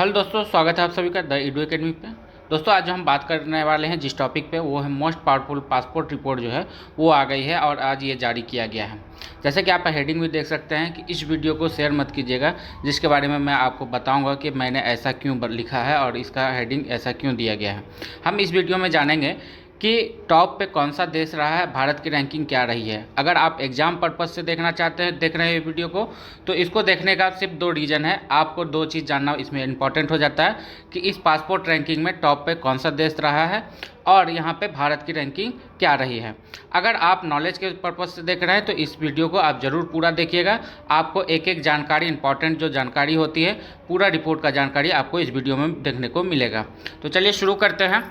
Hello दोस्तों, स्वागत है आप सभी का द ईडू एकेडमी पे। दोस्तों, आज हम बात करने वाले हैं जिस टॉपिक पे, वो है मोस्ट पावरफुल पासपोर्ट रिपोर्ट जो है वो आ गई है और आज ये जारी किया गया है। जैसे कि आप हेडिंग भी देख सकते हैं कि इस वीडियो को शेयर मत कीजिएगा, जिसके बारे में मैं आपको बताऊंगा कि मैंने ऐसा क्यों लिखा है और इसका हेडिंग ऐसा क्यों दिया गया है। हम इस वीडियो में जानेंगे कि टॉप पे कौन सा देश रहा है, भारत की रैंकिंग क्या रही है। अगर आप एग्जाम पर्पज़ से देखना चाहते हैं, देख रहे हैं वीडियो को, तो इसको देखने का सिर्फ दो रीज़न है। आपको दो चीज़ जानना इसमें इंपॉर्टेंट हो जाता है कि इस पासपोर्ट रैंकिंग में टॉप पे कौन सा देश रहा है और यहाँ पे भारत की रैंकिंग क्या रही है। अगर आप नॉलेज के पर्पज़ से देख रहे हैं तो इस वीडियो को आप ज़रूर पूरा देखिएगा। आपको एक एक जानकारी, इंपॉर्टेंट जो जानकारी होती है, पूरा रिपोर्ट का जानकारी आपको इस वीडियो में देखने को मिलेगा। तो चलिए शुरू करते हैं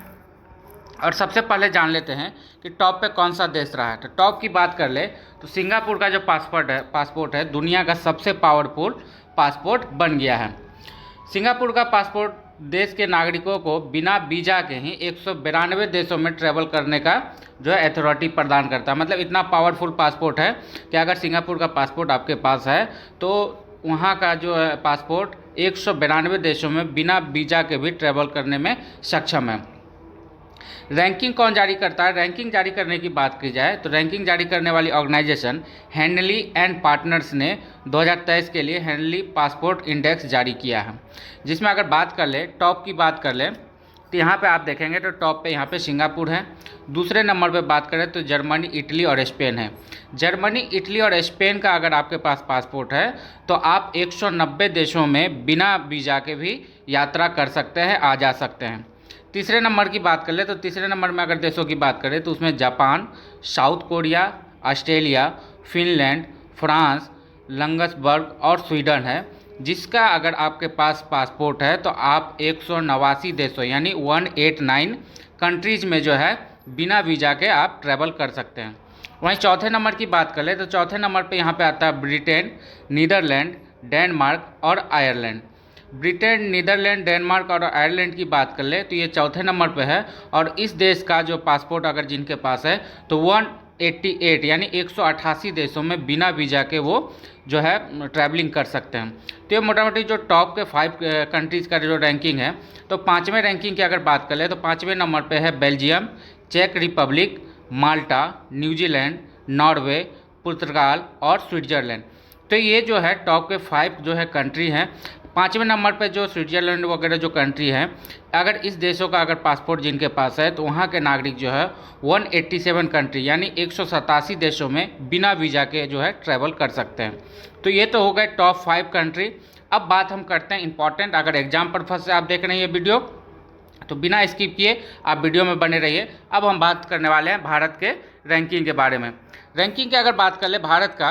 और सबसे पहले जान लेते हैं कि टॉप पे कौन सा देश रहा है। तो टॉप की बात कर ले तो सिंगापुर का जो पासपोर्ट है दुनिया का सबसे पावरफुल पासपोर्ट बन गया है। सिंगापुर का पासपोर्ट देश के नागरिकों को बिना वीज़ा के ही 192 देशों में ट्रैवल करने का जो है अथॉरिटी प्रदान करता है। मतलब इतना पावरफुल पासपोर्ट है कि अगर सिंगापुर का पासपोर्ट आपके पास है तो वहाँ का जो है पासपोर्ट 192 देशों में बिना वीज़ा के भी ट्रैवल करने में सक्षम है। रैंकिंग कौन जारी करता है? रैंकिंग जारी करने की बात की जाए तो रैंकिंग जारी करने वाली ऑर्गेनाइजेशन हेनली एंड पार्टनर्स ने 2023 के लिए हेनली पासपोर्ट इंडेक्स जारी किया है, जिसमें अगर बात कर ले, टॉप की बात कर ले, तो यहाँ पे आप देखेंगे तो टॉप पे यहाँ पे सिंगापुर है। दूसरे नंबर पे बात करें तो जर्मनी, इटली और स्पेन है। जर्मनी, इटली और स्पेन का अगर आपके पास पासपोर्ट है तो आप 190 देशों में बिना वीज़ा के भी यात्रा कर सकते हैं, आ जा सकते हैं। तीसरे नंबर की बात कर ले तो तीसरे नंबर में अगर देशों की बात करें तो उसमें Japan, South Korea, Australia, Finland, France, Luxembourg और स्वीडन है। जिसका अगर आपके पास पासपोर्ट है तो आप 189 देशों यानी 189 कंट्रीज़ में जो है बिना वीज़ा के आप ट्रैवल कर सकते हैं। वहीं चौथे नंबर की बात कर ले तो चौथे नंबर पे यहाँ पे आता है ब्रिटेन, नीदरलैंड, डेनमार्क और आयरलैंड। ब्रिटेन, नीदरलैंड, डेनमार्क और आयरलैंड की बात कर ले तो ये चौथे नंबर पे है और इस देश का जो पासपोर्ट अगर जिनके पास है तो 188 यानी 188 देशों में बिना वीज़ा के वो जो है ट्रैवलिंग कर सकते हैं। तो ये मोटा मोटी जो टॉप के 5 कंट्रीज़ का जो रैंकिंग है, तो पाँचवें रैंकिंग की अगर बात कर ले तो पाँचवें नंबर पर है बेल्जियम, चेक रिपब्लिक, माल्टा, न्यूजीलैंड, नॉर्वे, पुर्तगाल और स्विट्ज़रलैंड। तो ये जो है टॉप के 5 जो है कंट्री हैं। पाँचवें नंबर पे जो स्विट्ज़रलैंड वगैरह जो कंट्री है, अगर इस देशों का अगर पासपोर्ट जिनके पास है तो वहाँ के नागरिक जो है 187 कंट्री यानी 187 देशों में बिना वीज़ा के जो है ट्रैवल कर सकते हैं। तो ये तो हो गए टॉप 5 कंट्री। अब बात हम करते हैं इंपॉर्टेंट, अगर एग्जाम पर्पज से आप देख रहे हैं ये वीडियो तो बिना स्किप किए आप वीडियो में बने रहिए। अब हम बात करने वाले हैं भारत के रैंकिंग के बारे में। रैंकिंग की अगर बात कर ले भारत का,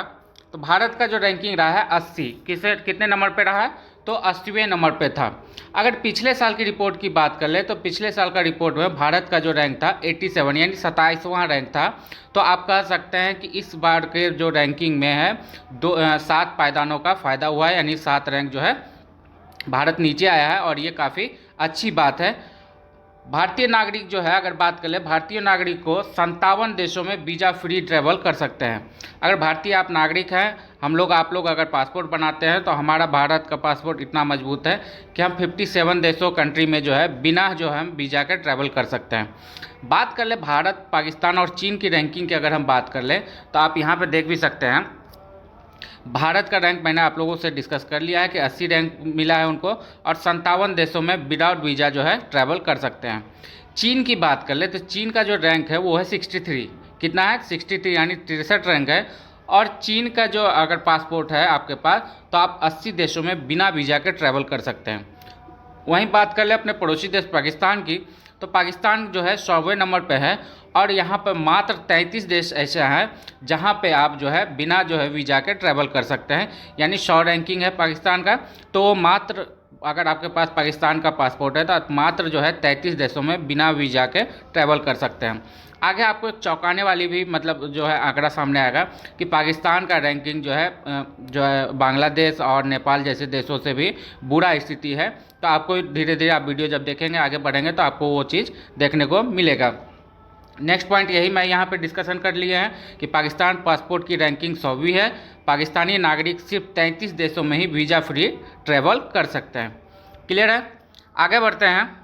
तो भारत का जो रैंकिंग रहा है 80, कितने नंबर पे रहा है तो 80वें नंबर पे था। अगर पिछले साल की रिपोर्ट की बात कर ले तो पिछले साल का रिपोर्ट में भारत का जो रैंक था 87 यानी 27वां रैंक था। तो आप कह सकते हैं कि इस बार के जो रैंकिंग में है 7 पायदानों का फ़ायदा हुआ है, यानी 7 रैंक जो है भारत नीचे आया है और ये काफ़ी अच्छी बात है। भारतीय नागरिक जो है अगर बात कर ले, भारतीय नागरिक को 57 देशों में वीज़ा फ्री ट्रैवल कर सकते हैं। अगर भारतीय आप नागरिक हैं, आप लोग अगर पासपोर्ट बनाते हैं तो हमारा भारत का पासपोर्ट इतना मजबूत है कि हम 57 देशों कंट्री में जो है बिना जो है वीज़ा के ट्रैवल कर सकते हैं। बात कर ले भारत, पाकिस्तान और चीन की रैंकिंग की अगर हम बात कर ले तो आप यहाँ पर देख भी सकते हैं। भारत का रैंक मैंने आप लोगों से डिस्कस कर लिया है कि 80 रैंक मिला है उनको और 57 देशों में विदाउट वीज़ा जो है ट्रैवल कर सकते हैं। चीन की बात कर ले तो चीन का जो रैंक है वो है 63। कितना है? 63 यानी 63 रैंक है। और चीन का जो अगर पासपोर्ट है आपके पास तो आप 80 देशों में बिना वीज़ा के ट्रैवल कर सकते हैं। वहीं बात कर ले अपने पड़ोसी देश पाकिस्तान की, तो पाकिस्तान जो है 100वें नंबर पे है और यहाँ पर मात्र 33 देश ऐसे हैं जहाँ पे आप जो है बिना जो है वीज़ा के ट्रैवल कर सकते हैं। यानी 100 रैंकिंग है पाकिस्तान का, तो मात्र अगर आपके पास पाकिस्तान का पासपोर्ट है तो आप मात्र जो है 33 देशों में बिना वीज़ा के ट्रैवल कर सकते हैं। आगे आपको एक चौंकाने वाली भी मतलब जो है आंकड़ा सामने आएगा कि पाकिस्तान का रैंकिंग जो है बांग्लादेश और नेपाल जैसे देशों से भी बुरा स्थिति है। तो आपको धीरे धीरे आप वीडियो जब देखेंगे, आगे बढ़ेंगे तो आपको वो चीज़ देखने को मिलेगा। नेक्स्ट पॉइंट यही मैं यहाँ पे डिस्कशन कर लिए हैं कि पाकिस्तान पासपोर्ट की रैंकिंग 100वीं है। पाकिस्तानी नागरिक सिर्फ 33 देशों में ही वीज़ा फ्री ट्रैवल कर सकते हैं। क्लियर है। आगे बढ़ते हैं,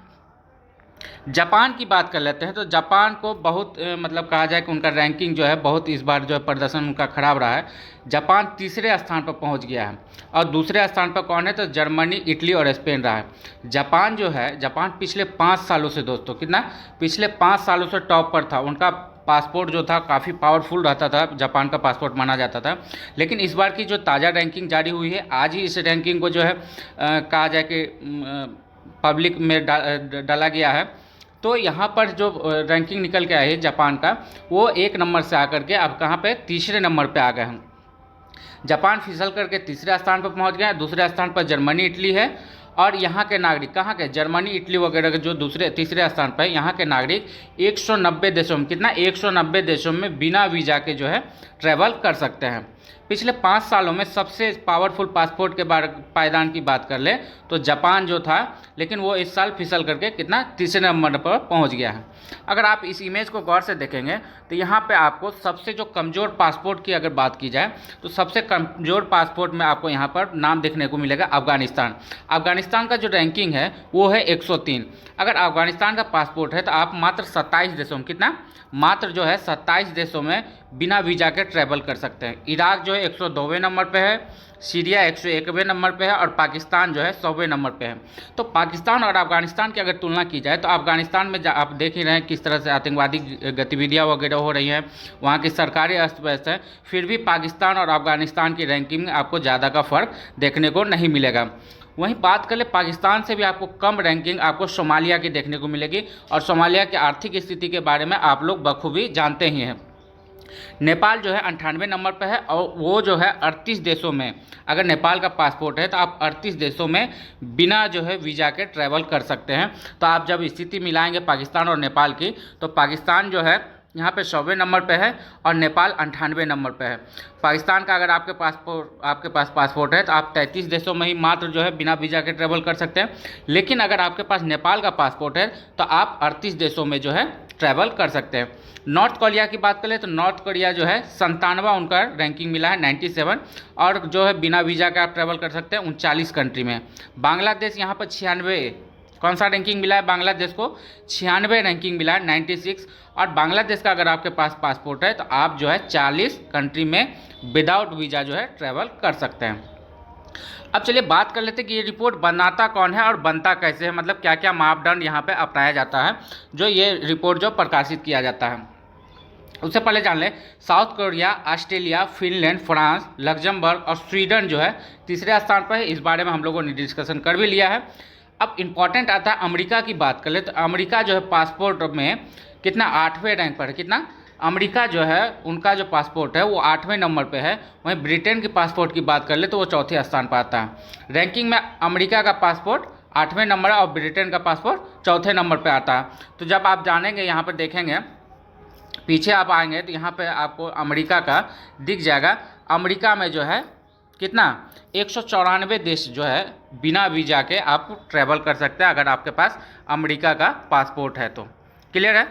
जापान की बात कर लेते हैं। तो जापान को बहुत मतलब कहा जाए कि उनका रैंकिंग जो है बहुत इस बार जो है प्रदर्शन उनका खराब रहा है। जापान तीसरे स्थान पर पहुंच गया है और दूसरे स्थान पर कौन है, तो जर्मनी, इटली और स्पेन रहा है। जापान जो है, जापान पिछले 5 सालों से दोस्तों कितना, पिछले 5 सालों से टॉप पर था। उनका पासपोर्ट जो था काफ़ी पावरफुल रहता था, जापान का पासपोर्ट माना जाता था। लेकिन इस बार की जो ताज़ा रैंकिंग जारी हुई है, आज ही इस रैंकिंग को जो है कहा जाए कि पब्लिक में डाला गया है। तो यहाँ पर जो रैंकिंग निकल के आई है जापान का, वो 1 नंबर से आकर के अब कहाँ पे, तीसरे नंबर पे आ गए हैं। जापान फिसल करके तीसरे स्थान पर पहुँच गया है। दूसरे स्थान पर जर्मनी, इटली है। और यहाँ के नागरिक कहाँ के, जर्मनी, इटली वगैरह के जो तीसरे स्थान पर है, यहाँ के नागरिक 190 देशों में कितना, 190 देशों में बिना वीज़ा के जो है ट्रैवल कर सकते हैं। पिछले 5 सालों में सबसे पावरफुल पासपोर्ट के पायदान की बात कर ले तो जापान जो था, लेकिन वो इस साल फिसल करके कितना, तीसरे नंबर पर पहुंच गया है। अगर आप इस इमेज को गौर से देखेंगे तो यहाँ पे आपको सबसे जो कमज़ोर पासपोर्ट की अगर बात की जाए तो सबसे कमज़ोर पासपोर्ट में आपको यहाँ पर नाम देखने को मिलेगा अफगानिस्तान। अफगानिस्तान का जो रैंकिंग है वो है 103। अगर अफगानिस्तान का पासपोर्ट है तो आप मात्र 27 देशों में कितना, मात्र जो है 27 देशों में बिना वीज़ा के ट्रैवल कर सकते हैं। इराक जो है 102वें नंबर पे है, सीरिया 101वें नंबर पे है और पाकिस्तान जो है 100वें नंबर पे है। तो पाकिस्तान और अफगानिस्तान की अगर तुलना की जाए तो अफगानिस्तान में आप देख ही रहे हैं किस तरह से आतंकवादी गतिविधियाँ वगैरह हो रही हैं, वहाँ की सरकारें अस्त व्यस्त है। फिर भी पाकिस्तान और अफगानिस्तान की रैंकिंग में आपको ज़्यादा का फ़र्क देखने को नहीं मिलेगा। वहीं बात कर ले पाकिस्तान से भी आपको कम रैंकिंग आपको सोमालिया की देखने को मिलेगी और सोमालिया की आर्थिक स्थिति के बारे में आप लोग बखूबी जानते ही हैं। नेपाल जो है 98 नंबर पर है और वो जो है 38 देशों में, अगर नेपाल का पासपोर्ट है तो आप 38 देशों में बिना जो है वीज़ा के ट्रैवल कर सकते हैं। तो आप जब स्थिति मिलाएंगे पाकिस्तान और नेपाल की, तो पाकिस्तान जो है यहाँ पे 100वें नंबर पे है और नेपाल 98वें नंबर पे है। पाकिस्तान का अगर आपके पास पासपोर्ट है तो आप 33 देशों में ही मात्र जो है बिना वीज़ा के ट्रैवल कर सकते हैं। लेकिन अगर आपके पास नेपाल का पासपोर्ट है तो आप 38 देशों में जो है ट्रैवल कर सकते हैं। नॉर्थ कोरिया की बात करें तो नॉर्थ कोरिया जो है 97वां उनका रैंकिंग मिला है 97, और जो है बिना वीज़ा के आप ट्रैवल कर सकते हैं 39 कंट्री में। बांग्लादेश यहाँ पर 96, कौन सा रैंकिंग मिला है बांग्लादेश को, 96 रैंकिंग मिला है 96। और बांग्लादेश का अगर आपके पास पासपोर्ट है तो आप जो है 40 कंट्री में विदाउट वीज़ा जो है ट्रैवल कर सकते हैं। अब चलिए बात कर लेते हैं कि ये रिपोर्ट बनाता कौन है और बनता कैसे है, मतलब क्या क्या मापदंड यहाँ पे अपनाया जाता है जो ये रिपोर्ट जो प्रकाशित किया जाता है। उससे पहले जान लें, south Korea, Australia, Finland, France, Luxembourg और स्वीडन जो है तीसरे स्थान पर है। इस बारे में हम लोगों ने डिस्कशन कर भी लिया है। अब इम्पॉर्टेंट आता है अमेरिका की बात कर ले तो अमेरिका जो है पासपोर्ट में कितना, 8वें रैंक पर है। कितना, अमेरिका जो है उनका जो पासपोर्ट है वो 8वें नंबर पे है। वहीं ब्रिटेन के पासपोर्ट की बात कर ले तो वो चौथे स्थान पर आता है। रैंकिंग में अमेरिका का पासपोर्ट 8वें नंबर और ब्रिटेन का पासपोर्ट चौथे नंबर पे आता है। तो जब आप जानेंगे यहाँ पर देखेंगे, पीछे आप आएंगे तो यहाँ पे आपको अमेरिका का दिख जाएगा। अमेरिका में जो है कितना, 194 देश जो है बिना वीज़ा के आप ट्रैवल कर सकते हैं अगर आपके पास अमेरिका का पासपोर्ट है तो। क्लियर है।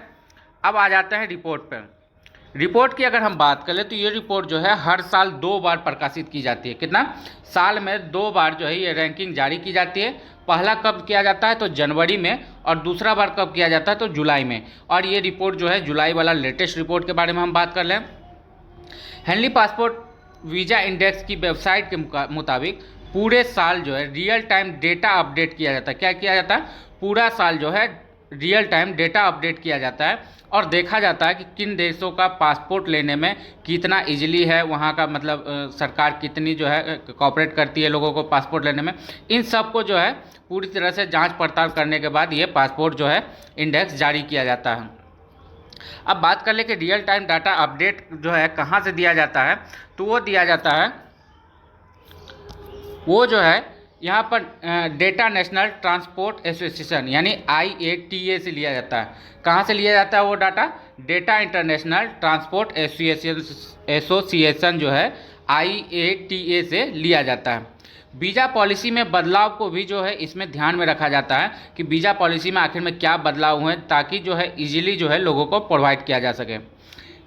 अब आ जाते हैं रिपोर्ट पर। रिपोर्ट की अगर हम बात करें तो ये रिपोर्ट जो है हर साल 2 बार प्रकाशित की जाती है। कितना, साल में 2 बार जो है ये रैंकिंग जारी की जाती है। पहला कब किया जाता है तो जनवरी में, और दूसरा बार कब किया जाता है तो जुलाई में। और ये रिपोर्ट जो है जुलाई वाला लेटेस्ट रिपोर्ट के बारे में हम बात कर लें। हेनली पासपोर्ट वीज़ा इंडेक्स की वेबसाइट के मुताबिक पूरे साल जो है रियल टाइम डेटा अपडेट किया जाता है। क्या किया जाता है, पूरा साल जो है रियल टाइम डेटा अपडेट किया जाता है और देखा जाता है कि किन देशों का पासपोर्ट लेने में कितना इजीली है, वहाँ का मतलब सरकार कितनी जो है कोऑपरेट करती है लोगों को पासपोर्ट लेने में। इन सब को जो है पूरी तरह से जांच पड़ताल करने के बाद ये पासपोर्ट जो है इंडेक्स जारी किया जाता है। अब बात कर ले कि रियल टाइम डाटा अपडेट जो है कहाँ से दिया जाता है, तो वो दिया जाता है, वो जो है यहाँ पर डेटा नेशनल ट्रांसपोर्ट एसोसिएशन यानी IATA से लिया जाता है। कहाँ से लिया जाता है वो data, data international transport association जो है IATA से लिया जाता है। वीज़ा पॉलिसी में बदलाव को भी जो है इसमें ध्यान में रखा जाता है कि वीज़ा पॉलिसी में आखिर में क्या बदलाव हुए ताकि जो है इजीली जो है लोगों को प्रोवाइड किया जा सके।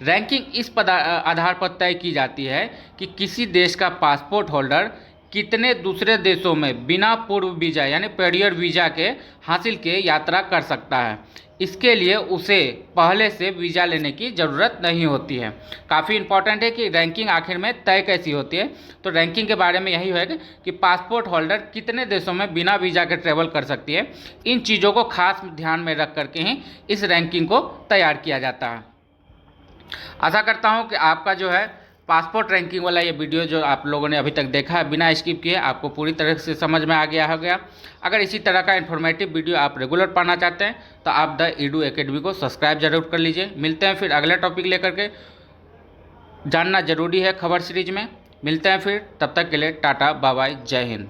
रैंकिंग इस आधार पर तय की जाती है कि किसी देश का पासपोर्ट होल्डर कितने दूसरे देशों में बिना पूर्व वीज़ा यानी प्रायर वीज़ा के हासिल के यात्रा कर सकता है। इसके लिए उसे पहले से वीज़ा लेने की ज़रूरत नहीं होती है। काफ़ी इंपॉर्टेंट है कि रैंकिंग आखिर में तय कैसी होती है। तो रैंकिंग के बारे में यही है कि पासपोर्ट होल्डर कितने देशों में बिना वीज़ा के ट्रैवल कर सकती है। इन चीज़ों को खास ध्यान में रख करके ही इस रैंकिंग को तैयार किया जाता है। आशा करता हूँ कि आपका जो है पासपोर्ट रैंकिंग वाला ये वीडियो जो आप लोगों ने अभी तक देखा है बिना स्किप किए आपको पूरी तरह से समझ में आ गया होगा। अगर इसी तरह का इन्फॉर्मेटिव वीडियो आप रेगुलर पाना चाहते हैं तो आप द ईडू एकेडमी को सब्सक्राइब जरूर कर लीजिए। मिलते हैं फिर अगले टॉपिक लेकर के। जानना जरूरी है खबर सीरीज में। मिलते हैं फिर, तब तक के लिए टाटा बाय बाय, जय हिंद।